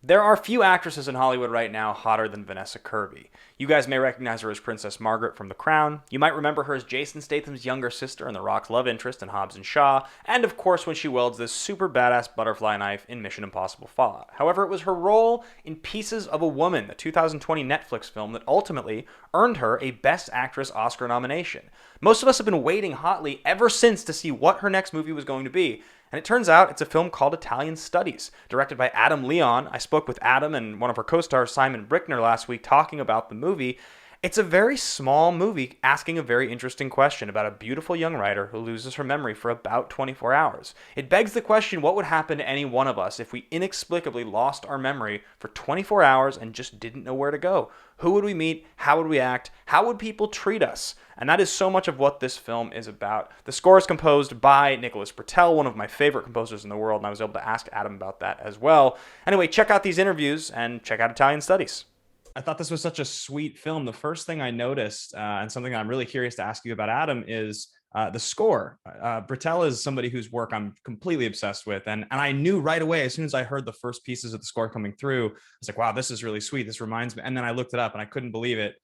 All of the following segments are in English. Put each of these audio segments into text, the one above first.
There are few actresses in Hollywood right now hotter than Vanessa Kirby. You guys may recognize her as Princess Margaret from The Crown. You might remember her as Jason Statham's younger sister and The Rock's love interest in Hobbs and Shaw, and of course when she wields this super badass butterfly knife in Mission Impossible Fallout. However, it was her role in Pieces of a Woman, the 2020 Netflix film, that ultimately earned her a Best Actress Oscar nomination. Most of us have been waiting hotly ever since to see what her next movie was going to be, and it turns out it's a film called Italian Studies, directed by Adam Leon. I spoke with Adam and one of her co-stars, Simon Brickner, last week talking about the movie. It's a very small movie asking a very interesting question about a beautiful young writer who loses her memory for about 24 hours. It begs the question, what would happen to any one of us if we inexplicably lost our memory for 24 hours and just didn't know where to go? Who would we meet? How would we act? How would people treat us? And that is so much of what this film is about. The score is composed by Nicholas Britell, one of my favorite composers in the world, and I was able to ask Adam about that as well. Anyway, check out these interviews and check out Italian Studies. I thought this was such a sweet film. The first thing I noticed, and something I'm really curious to ask you about, Adam, is the score. Britell is somebody whose work I'm completely obsessed with, and I knew right away as soon as I heard the first pieces of the score coming through, I was like, wow, this is really sweet. This reminds me. And then I looked it up, and I couldn't believe it.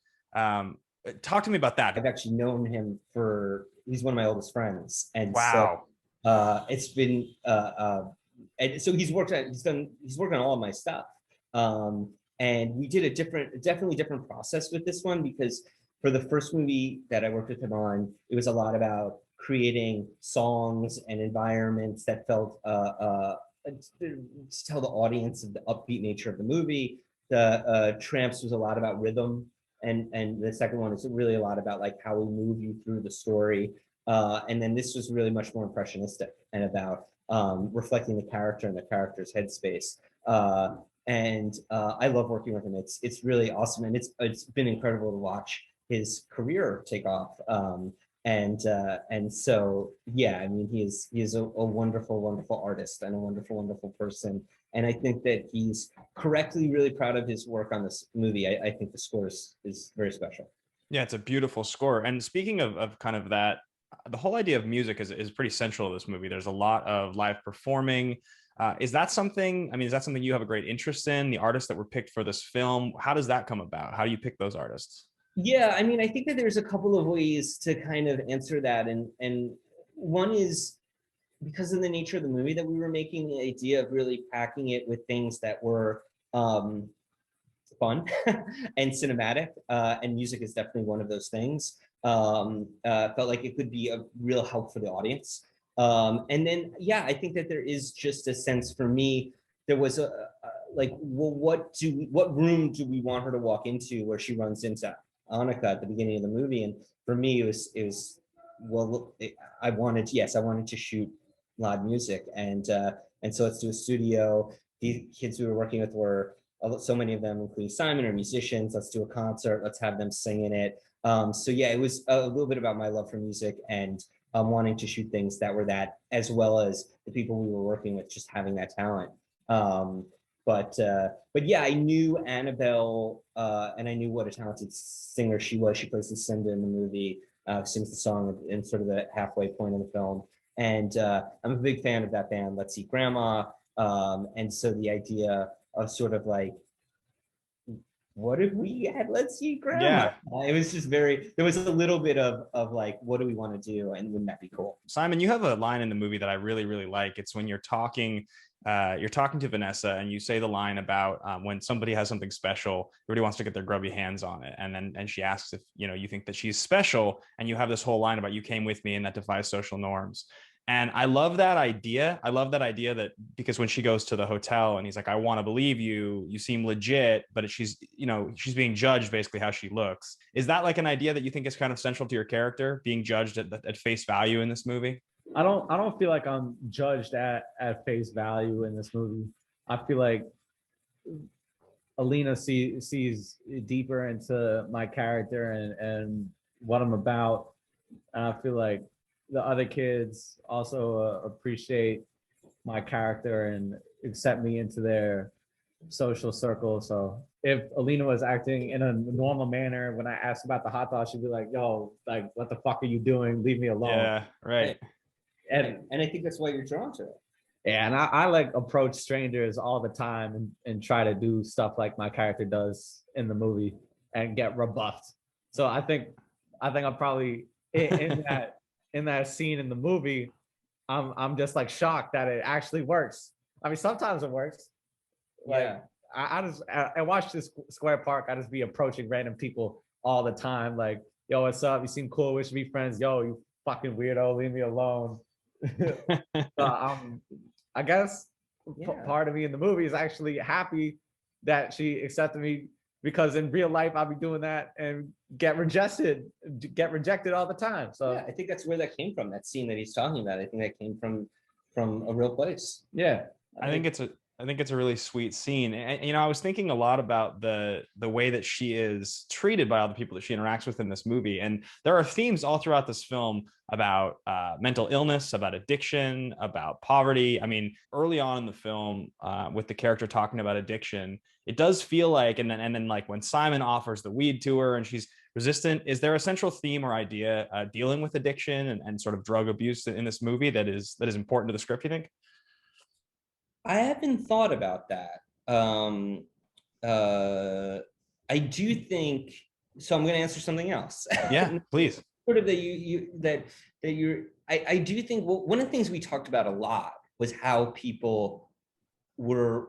Talk to me about that. I've actually known him he's one of my oldest friends. And so Wow. it's been, and so he's worked on all of my stuff. And we did definitely different process with this one, because for the first movie that I worked with him on, it was a lot about creating songs and environments that felt, to tell the audience of the upbeat nature of the movie. The Tramps was a lot about rhythm, and the second one is really a lot about like how we move you through the story. And then this was really much more impressionistic and about reflecting the character and the character's headspace. I love working with him. It's really awesome, and it's been incredible to watch his career take off. And so yeah, I mean, he is a wonderful, wonderful artist and a wonderful, wonderful person. And I think that he's correctly really proud of his work on this movie. I think the score is very special. Yeah, it's a beautiful score. And speaking of kind of that, the whole idea of music is pretty central to this movie. There's a lot of live performing. Is that something, I mean, is that something you have a great interest in? The artists that were picked for this film, how does that come about? How do you pick those artists? Yeah, I mean, I think that there's a couple of ways to kind of answer that. And one is because of the nature of the movie that we were making, the idea of really packing it with things that were fun and cinematic, and music is definitely one of those things. Felt like it could be a real help for the audience. And then, yeah, I think that there is just a sense for me. There was like, well, what room do we want her to walk into where she runs into Annika at the beginning of the movie? And for me, it was well, I wanted, yes, I wanted to shoot live music, and so let's do a studio. The kids we were working with were so many of them, including Simon, are musicians. Let's do a concert. Let's have them sing in it. So yeah, it was a little bit about my love for music and wanting to shoot things that were that, as well as the people we were working with just having that talent. Um, but yeah, I knew Annabelle, and I knew what a talented singer she was. She plays Lucinda in the movie, sings the song in sort of the halfway point of the film. And I'm a big fan of that band, Let's Eat Grandma. And so the idea of sort of like, what if we had Let's Eat Grandma? Yeah. It was just there was a little bit of like, what do we want to do? And wouldn't that be cool? Simon, you have a line in the movie that I really, really like. It's when you're talking to Vanessa, and you say the line about when somebody has something special, everybody wants to get their grubby hands on it, and she asks if you think that she's special, and you have this whole line about you came with me, and that defies social norms. And I love that idea. I love that idea that because when she goes to the hotel and he's like, I want to believe you, you seem legit, but she's being judged basically how she looks. Is that like an idea that you think is kind of central to your character, being judged at face value in this movie? I don't feel like I'm judged at face value in this movie. I feel like Alina sees deeper into my character and what I'm about, and I feel like the other kids also appreciate my character and accept me into their social circle. So if Alina was acting in a normal manner, when I asked about the hot dog, she'd be like, "Yo, like, what the fuck are you doing? Leave me alone." Yeah, right. And I think that's why you're drawn to it. Yeah, and I like approach strangers all the time and try to do stuff like my character does in the movie and get rebuffed. So I think I'm probably in that scene in the movie. I'm just like shocked that it actually works. I mean, sometimes it works. Like Yeah. I watch this Square Park. I just be approaching random people all the time. Like, yo, what's up? You seem cool. We should be friends. Yo, you fucking weirdo. Leave me alone. So I guess Yeah. part of me in the movie is actually happy that she accepted me because in real life I'll be doing that and get rejected all the time. So Yeah, I think that's where that came from. That scene that he's talking about. I think that came from a real place. yeah, I think it's a really sweet scene. And you know, I was thinking a lot about the way that she is treated by all the people that she interacts with in this movie. And there are themes all throughout this film about mental illness, about addiction, about poverty. I mean, early on in the film, with the character talking about addiction, it does feel like, and then like when Simon offers the weed to her and she's resistant, is there a central theme or idea dealing with addiction and sort of drug abuse in this movie that is important to the script, you think? I haven't thought about that. Uh, I do think so. I'm going to answer something else. Yeah, please. Sort of that that you're. I do think one of the things we talked about a lot was how people were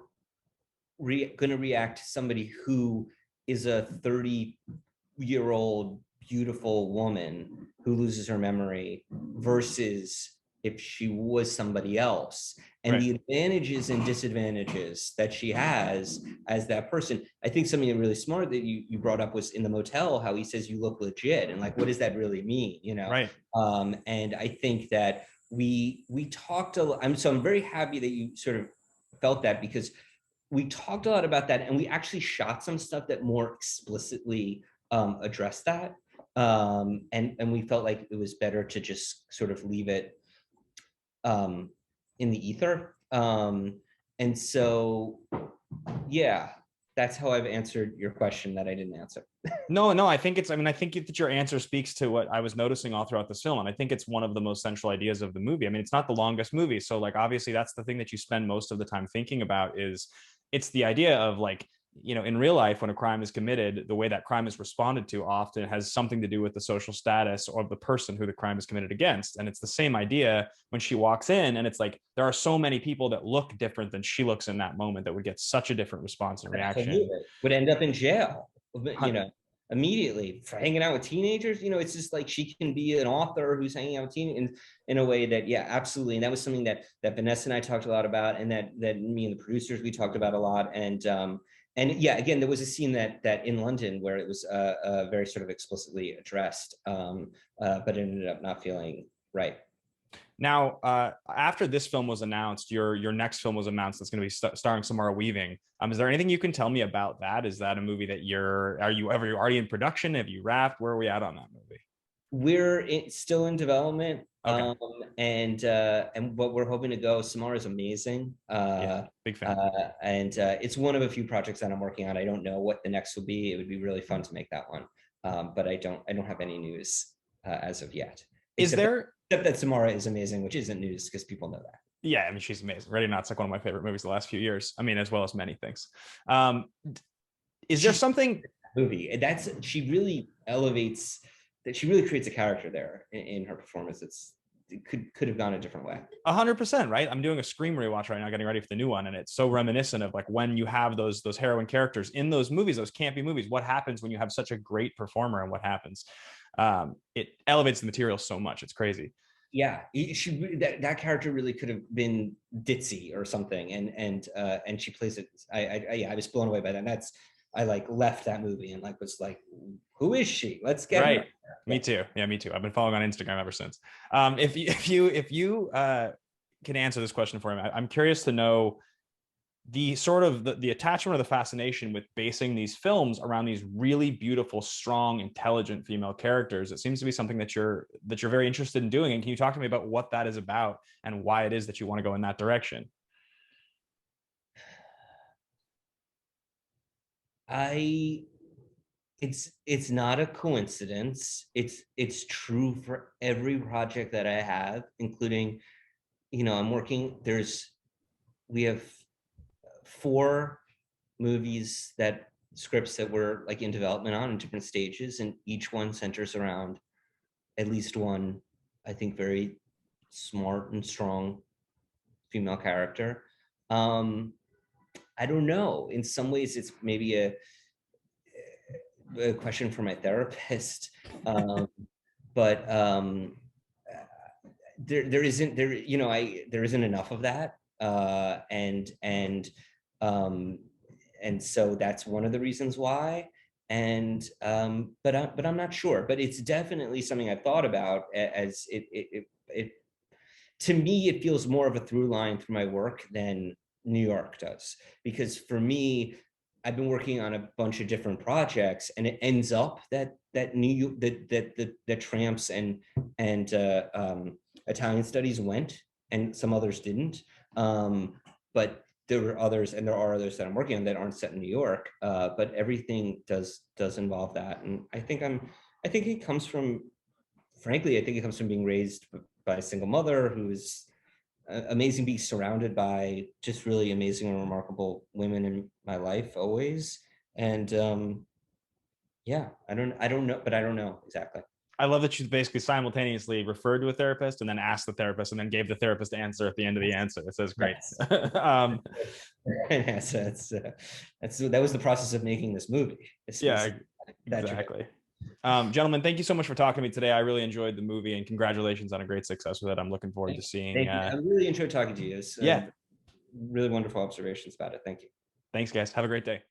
going to react to somebody who is a 30-year-old beautiful woman who loses her memory versus if she was somebody else, and Right. the advantages and disadvantages that she has as that person. I think something really smart that you brought up was in the motel, how he says you look legit, and like, what does that really mean, you know? Right. And I think that we talked a lot. I'm very happy that you sort of felt that, because we talked a lot about that, and we actually shot some stuff that more explicitly addressed that. And we felt like it was better to just sort of leave it in the ether. And so, yeah, that's how I've answered your question that I didn't answer. No, no, I think it's, I mean, I think that your answer speaks to what I was noticing all throughout this film. And I think it's one of the most central ideas of the movie. I mean, it's not the longest movie. So, like, obviously, that's the thing that you spend most of the time thinking about is it's the idea of like, you know, in real life, when a crime is committed, the way that crime is responded to often has something to do with the social status of the person who the crime is committed against. And it's the same idea when she walks in, and it's like there are so many people that look different than she looks in that moment that would get such a different response and reaction. Absolutely. Would end up in jail, you know, immediately for hanging out with teenagers. You know, it's just like she can be an author who's hanging out with in a way that, yeah, absolutely. And that was something that Vanessa and I talked a lot about, and that me and the producers, we talked about a lot. And yeah, again, there was a scene that in London where it was very sort of explicitly addressed, but it ended up not feeling right. Now, after this film was announced, your next film was announced that's going to be starring Samara Weaving. Is there anything you can tell me about that? Is that a movie that are you already in production? Have you wrapped? Where are we at on that movie? Still in development, Okay. and what we're hoping to go. Samara is amazing, Yeah, big fan. and it's one of a few projects that I'm working on. I don't know what the next will be. It would be really fun to make that one, but I don't have any news as of yet. Is there? Except that Samara is amazing, which isn't news because people know that. Yeah, I mean, she's amazing. Ready or Not, it's like one of my favorite movies the last few years. I mean, as well as many things. Um, is there She's something? movie. She really elevates that. She really creates a character there in her performance. It could have gone a different way. 100%, right? I'm doing a Scream rewatch right now, getting ready for the new one, and it's so reminiscent of like when you have those heroine characters in those movies, those campy movies. What happens when you have such a great performer, and what happens? It elevates the material so much. It's crazy. Yeah, that character really could have been ditzy or something, and she plays it. Yeah, I was blown away by that. And I like left that movie and like was like, who is she? Let's get Right. her. Me too. Yeah, me too. I've been following on Instagram ever since. If you can answer this question for me, I'm curious to know the sort of the attachment or the fascination with basing these films around these really beautiful, strong, intelligent female characters. It seems to be something that you're very interested in doing. And can you talk to me about what that is about and why it is that you want to go in that direction? I it's not a coincidence. It's true for every project that I have, including, I'm working. There's we have 4 scripts that we're like in development on in different stages, and each one centers around at least one, I think, very smart and strong female character. I don't know. In some ways, it's maybe a question for my therapist, but there isn't there isn't enough of that, and so that's one of the reasons why. And but I'm not sure. But it's definitely something I've thought about, as it to me, it feels more of a through line through my work than New York does. Because for me, I've been working on a bunch of different projects, and it ends up that tramps and Italian studies went, and some others didn't. But there were others, and there are others that I'm working on that aren't set in New York. But everything does involve that, and I think it comes from, frankly, I think it comes from being raised by a single mother who's amazing, being surrounded by just really amazing and remarkable women in my life always. And yeah, I don't know, but I don't know exactly. I love that you basically simultaneously referred to a therapist and then asked the therapist and then gave the therapist the answer at the end of the answer. It says great. Yes. That was the process of making this movie. Yeah, exactly. Gentlemen, thank you so much for talking to me today. I really enjoyed the movie, and congratulations on a great success with it. I'm looking forward to seeing. I really enjoyed talking to you. Yeah, really wonderful observations about it. Thank you. Thanks, guys. Have a great day.